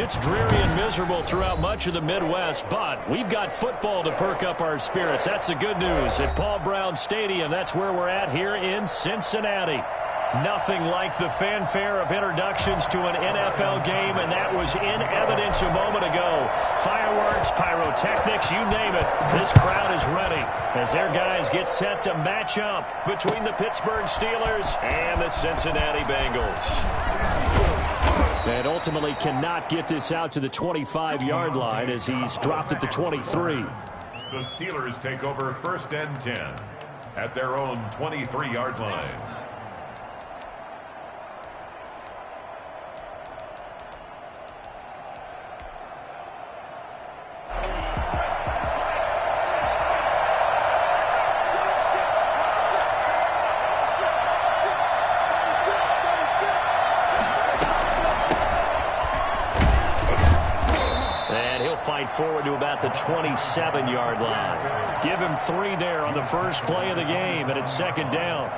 It's dreary and miserable throughout much of the Midwest, but we've got football to perk up our spirits. That's the good news. At Paul Brown Stadium, that's where we're at here in Cincinnati. Nothing like the fanfare of introductions to an NFL game, and that was in evidence a moment ago. Fireworks, pyrotechnics, you name it. This crowd is ready as their guys get set to match up between the Pittsburgh Steelers and the Cincinnati Bengals. And ultimately cannot get this out to the 25-yard line as he's dropped at the 23. The Steelers take over 1st and 10 at their own 23-yard line. Forward to about the 27-yard line. Give him 3 there on the first play of the game, and it's 2nd down.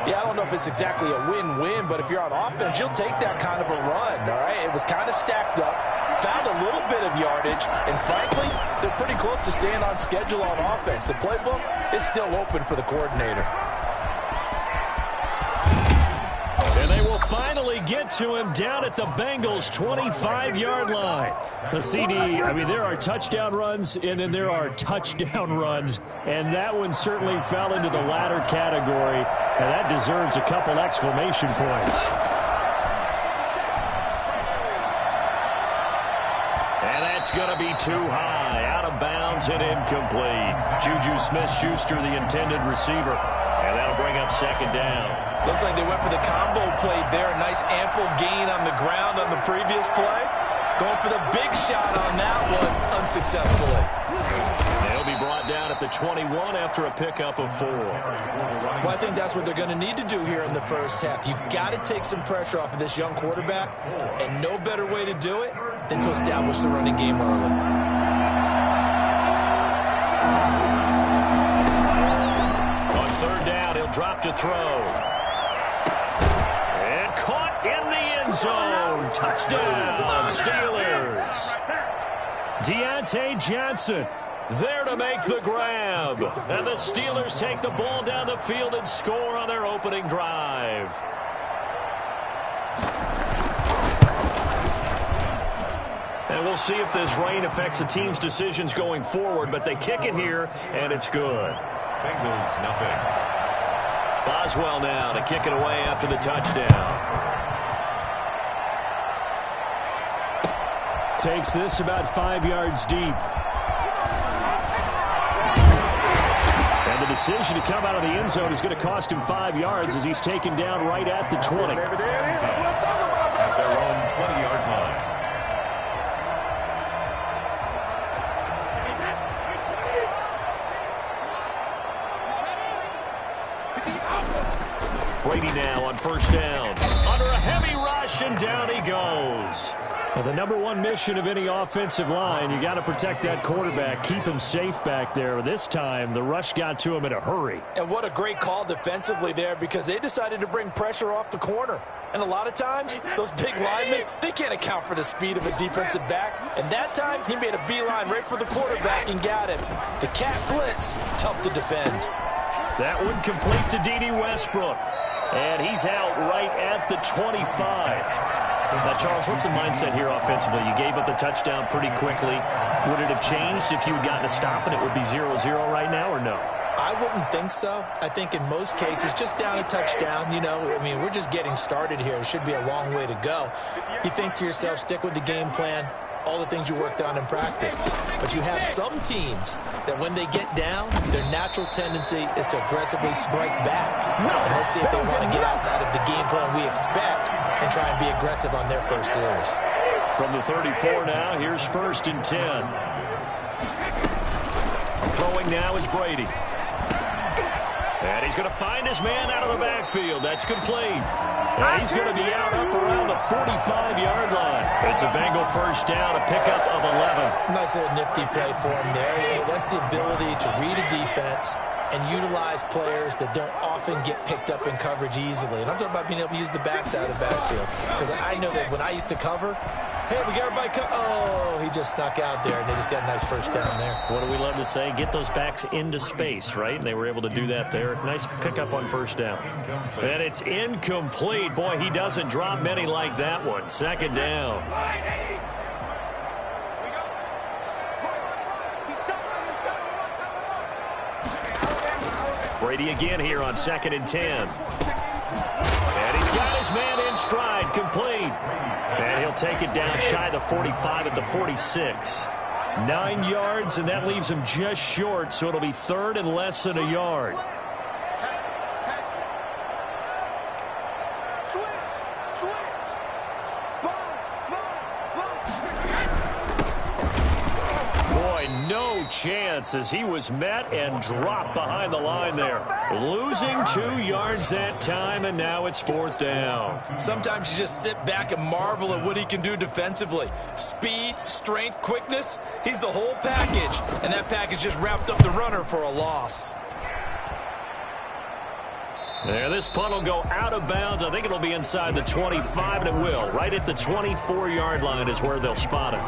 Yeah, I don't know if it's exactly a win-win, but if you're on offense, you'll take that kind of a run, all right? It was kind of stacked up, found a little bit of yardage, and frankly, they're pretty close to staying on schedule on offense. The playbook is still open for the coordinator. Finally get to him down at the Bengals' 25-yard line. The CD, I mean, there are touchdown runs, and then there are touchdown runs, and that one certainly fell into the latter category, and that deserves a couple exclamation points. And that's going to be too high, out of bounds and incomplete. Juju Smith-Schuster, the intended receiver, and that'll bring up 2nd down. Looks like they went for the combo play there. A nice ample gain on the ground on the previous play. Going for the big shot on that one unsuccessfully. He'll be brought down at the 21 after a pickup of 4. Well, I think that's what they're going to need to do here in the first half. You've got to take some pressure off of this young quarterback, and no better way to do it than to establish the running game early. On 3rd down, he'll drop to throw. Caught in the end zone. Touchdown, Steelers. Deontay Johnson there to make the grab. And the Steelers take the ball down the field and score on their opening drive. And we'll see if this rain affects the team's decisions going forward, but they kick it here, and it's good. Bengals, nothing. Boswell now to kick it away after the touchdown. Takes this about 5 yards deep. And the decision to come out of the end zone is going to cost him 5 yards as he's taken down right at the 20. At their own 20-yard line. Brady now on 1st down. Under a heavy rush, and down he goes. Well, the #1 mission of any offensive line, you got to protect that quarterback, keep him safe back there. This time, the rush got to him in a hurry. And what a great call defensively there, because they decided to bring pressure off the corner. And a lot of times, those big linemen, they can't account for the speed of a defensive back. And that time, he made a beeline right for the quarterback and got him. The cat blitz, tough to defend. That one complete to D.D. Westbrook. And he's out right at the 25. Now, Charles, what's the mindset here offensively? You gave up the touchdown pretty quickly. Would it have changed if you had gotten a stop and it would be 0-0 right now, or no? I wouldn't think so. I think in most cases, just down a touchdown, you know, I mean, we're just getting started here. It should be a long way to go. You think to yourself, stick with the game plan, all the things you worked on in practice. But you have some teams that when they get down, their natural tendency is to aggressively strike back. And let's see if they want to get outside of the game plan we expect and try and be aggressive on their first series. From the 34 now, here's 1st and 10. Throwing now is Brady. And he's going to find his man out of the backfield. That's complete. And he's going to be out up around the 45-yard line. It's a Bengal first down, a pickup of 11. Nice little nifty play for him there. That's the ability to read a defense and utilize players that don't often get picked up in coverage easily. And I'm talking about being able to use the backside of the backfield. Because I know that when I used to cover, hey, we got everybody might come. Oh, he just snuck out there, and they just got a nice first down there. What do we love to say? Get those backs into space, right? And they were able to do that there. Nice pickup on first down. And it's incomplete. Boy, he doesn't drop many like that one. Second down. Brady again here on 2nd and 10. And he's got his man in stride, complete. And he'll take it down shy of the 45 at the 46. 9 yards, and that leaves him just short, so it'll be 3rd and less than a yard. No chance as he was met and dropped behind the line there. Losing 2 yards that time, and now it's 4th down. Sometimes you just sit back and marvel at what he can do defensively. Speed, strength, quickness, he's the whole package. And that package just wrapped up the runner for a loss. There, this punt will go out of bounds. I think it'll be inside the 25, and it will. Right at the 24-yard line is where they'll spot it.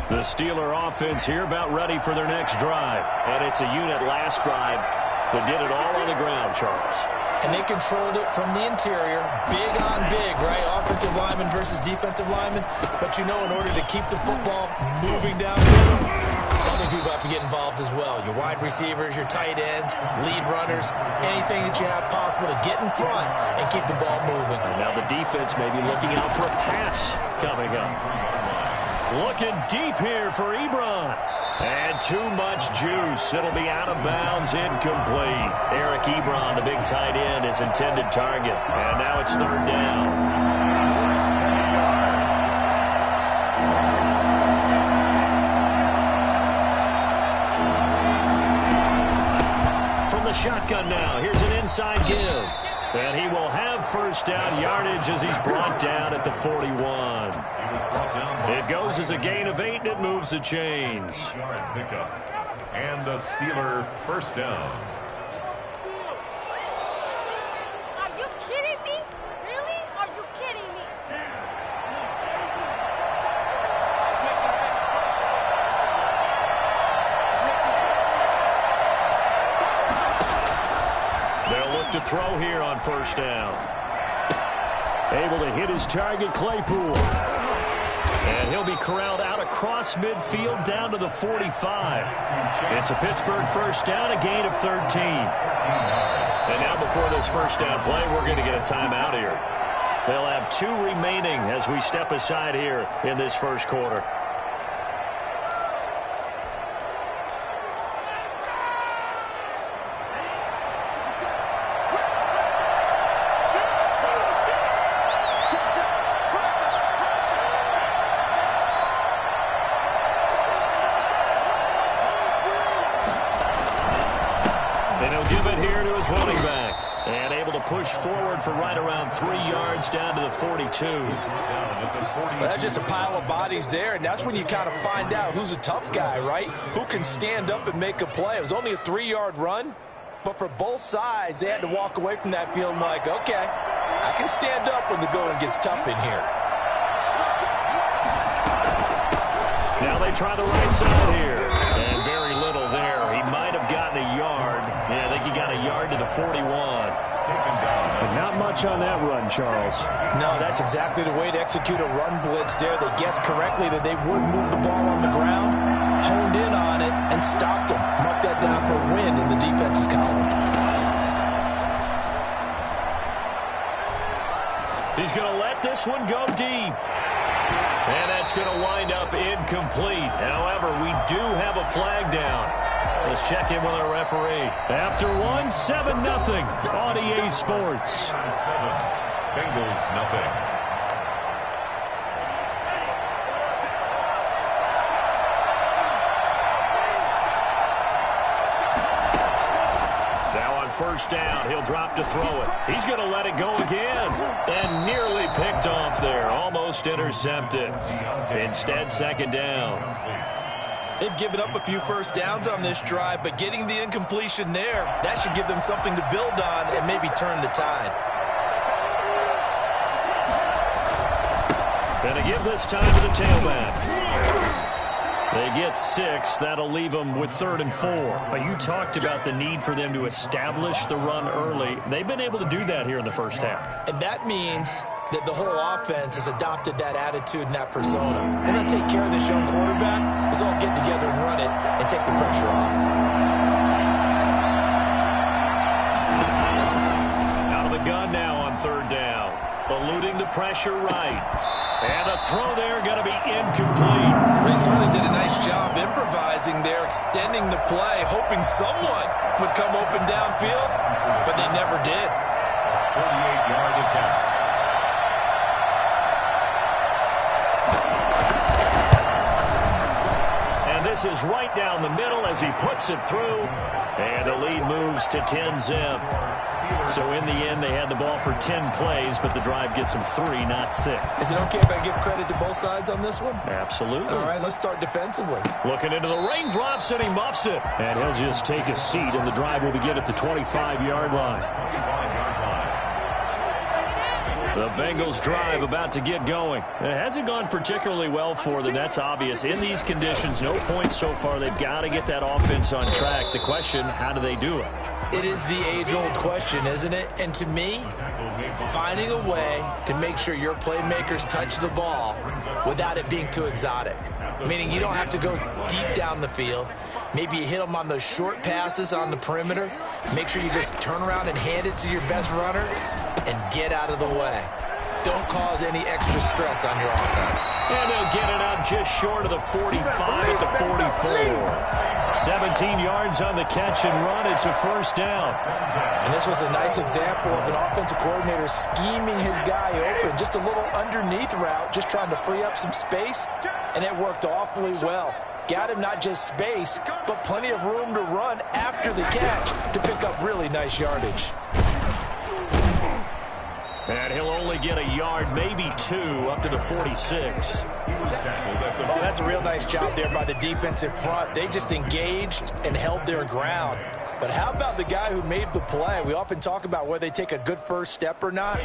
The Steeler offense here about ready for their next drive. And it's a unit last drive that did it all on the ground, Charles. And they controlled it from the interior. Big on big, right? Offensive lineman versus defensive lineman. But you know, in order to keep the football moving downfield, other people have to get involved as well. Your wide receivers, your tight ends, lead runners, anything that you have possible to get in front and keep the ball moving. And now the defense may be looking out for a pass coming up. Looking deep here for Ebron. And too much juice. It'll be out of bounds, incomplete. Eric Ebron, the big tight end, his intended target. And now it's 3rd down. From the shotgun now, here's an inside give. And he will have first down yardage as he's brought down at the 41. It goes as a gain of 8, and it moves the chains. And a Steeler first down. Are you kidding me? Really? Are you kidding me? They'll look to throw here on first down. Able to hit his target, Claypool. And he'll be corralled out across midfield down to the 45. It's a Pittsburgh first down, a gain of 13. And now before this first down play, we're going to get a timeout here. They'll have 2 remaining as we step aside here in this first quarter. Push forward for right around 3 yards down to the 42. Well, that's just a pile of bodies there, and that's when you kind of find out who's a tough guy, right? Who can stand up and make a play. It was only a 3-yard run, but for both sides, they had to walk away from that feeling like, okay, I can stand up when the going gets tough in here. Now they try the right side here, and very little there. He might have gotten a yard. Yeah, I think he got a yard to the 41. But not much on that run, Charles. No, that's exactly the way to execute a run blitz there. They guessed correctly that they would move the ball on the ground, honed in on it, and stopped them. Mark that down for a win in the defense's column. He's going to let this one go deep. And that's going to wind up incomplete. However, we do have a flag down. Let's check in with our referee. After 1, 7-0 on EA Sports. 7, Bengals nothing. Now on first down, he'll drop to throw it. He's going to let it go again. And nearly picked off there. Almost intercepted. Instead, second down. They've given up a few first downs on this drive, but getting the incompletion there, that should give them something to build on and maybe turn the tide. And a give this time to the tailback. They get 6. That'll leave them with 3rd and 4. You talked about the need for them to establish the run early. They've been able to do that here in the first half. And that means that the whole offense has adopted that attitude and that persona. We're going to take care of this young quarterback. Let's all get together and run it and take the pressure off. Out of the gun now on 3rd down. Eluding the pressure right. And the throw there going to be incomplete. They certainly did a nice job improvising there, extending the play, hoping someone would come open downfield, but they never did. 48-yard attempt. And this is right down the middle as he puts it through. And the lead moves to 10-zip. So in the end, they had the ball for 10 plays, but the drive gets them 3, not 6. Is it okay if I give credit to both sides on this one? Absolutely. All right, let's start defensively. Looking into the raindrops, and he muffs it. And he'll just take a seat, and the drive will begin at the 25-yard line. The Bengals drive about to get going. It hasn't gone particularly well for them. That's obvious. In these conditions, no points so far. They've got to get that offense on track. The question, how do they do it? It is the age-old question, isn't it? And to me, finding a way to make sure your playmakers touch the ball without it being too exotic. Meaning you don't have to go deep down the field. Maybe you hit them on those short passes on the perimeter. Make sure you just turn around and hand it to your best runner and get out of the way. Don't cause any extra stress on your offense. And they'll get it up just short of the 45 at the 44. 17 yards on the catch and run. It's a first down. And this was a nice example of an offensive coordinator scheming his guy open. Just a little underneath route, just trying to free up some space, and it worked awfully well. Got him not just space, but plenty of room to run after the catch to pick up really nice yardage. And he'll only get a yard, maybe 2, up to the 46. Oh, that's a real nice job there by the defensive front. They just engaged and held their ground. But how about the guy who made the play? We often talk about whether they take a good first step or not.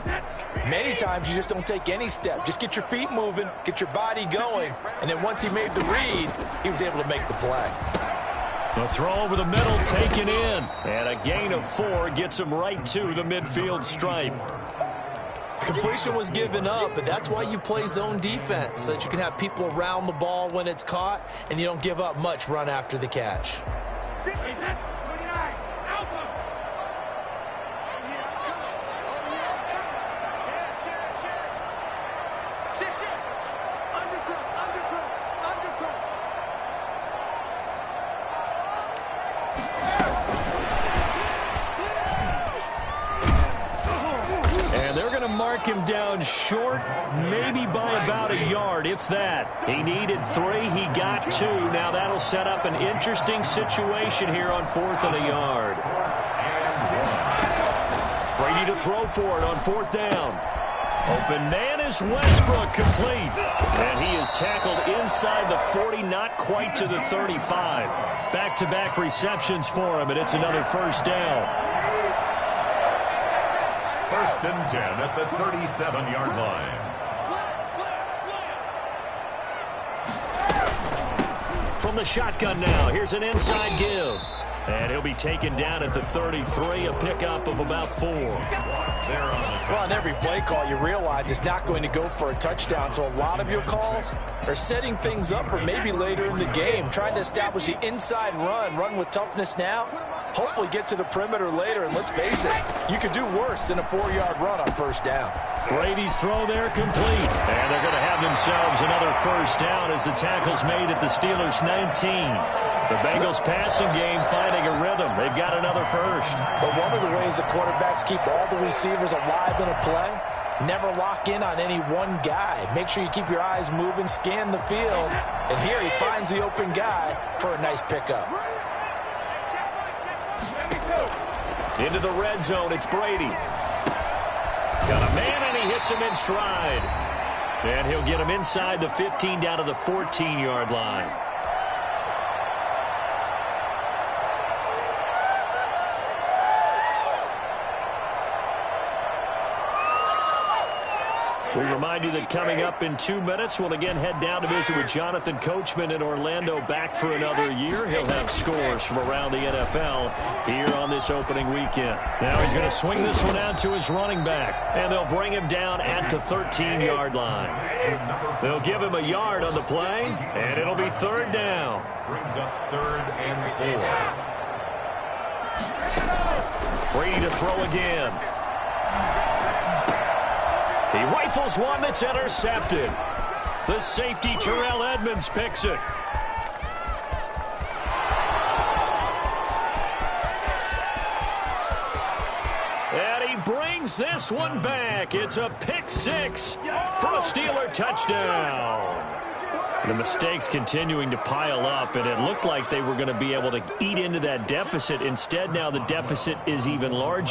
Many times you just don't take any step. Just get your feet moving, get your body going, and then once he made the read, he was able to make the play. The throw over the middle taken in. And a gain of 4 gets him right to the midfield stripe. Completion was given up, but that's why you play zone defense, so that you can have people around the ball when it's caught, and you don't give up much run after the catch. Mark him down short, maybe by about a yard, if that. He needed 3, he got 2. Now that'll set up an interesting situation here on 4th and a yard. Brady to throw for it on 4th down. Open man is Westbrook, complete. And he is tackled inside the 40, not quite to the 35. Back-to-back receptions for him, and it's another first down. 1st and 10 at the 37-yard line. From the shotgun now, here's an inside give. And he'll be taken down at the 33, a pickup of about 4. Well, on every play call, you realize it's not going to go for a touchdown, so a lot of your calls are setting things up for maybe later in the game, trying to establish the inside run with toughness now, hopefully get to the perimeter later, and let's face it, you could do worse than a 4-yard run on 1st down. Brady's throw there complete. And they're going to have themselves another first down as the tackle's made at the Steelers' 19. The Bengals passing game finding a rhythm. They've got another first. But one of the ways the quarterbacks keep all the receivers alive in a play, never lock in on any one guy. Make sure you keep your eyes moving, scan the field, and here he finds the open guy for a nice pickup. Into the red zone, it's Brady. Got a man, and he hits him in stride. And he'll get him inside the 15 down to the 14-yard line. We remind you that coming up in 2 minutes, we'll again head down to visit with Jonathan Coachman in Orlando, back for another year. He'll have scores from around the NFL here on this opening weekend. Now he's going to swing this one out to his running back, and they'll bring him down at the 13-yard line. They'll give him a yard on the play, and it'll be third down. Brings up 3rd and 4. Brady to throw again. He rifles one that's intercepted. The safety, Terrell Edmonds, picks it. And he brings this one back. It's a pick six for a Steeler touchdown. The mistakes continuing to pile up, and it looked like they were going to be able to eat into that deficit. Instead, now the deficit is even larger.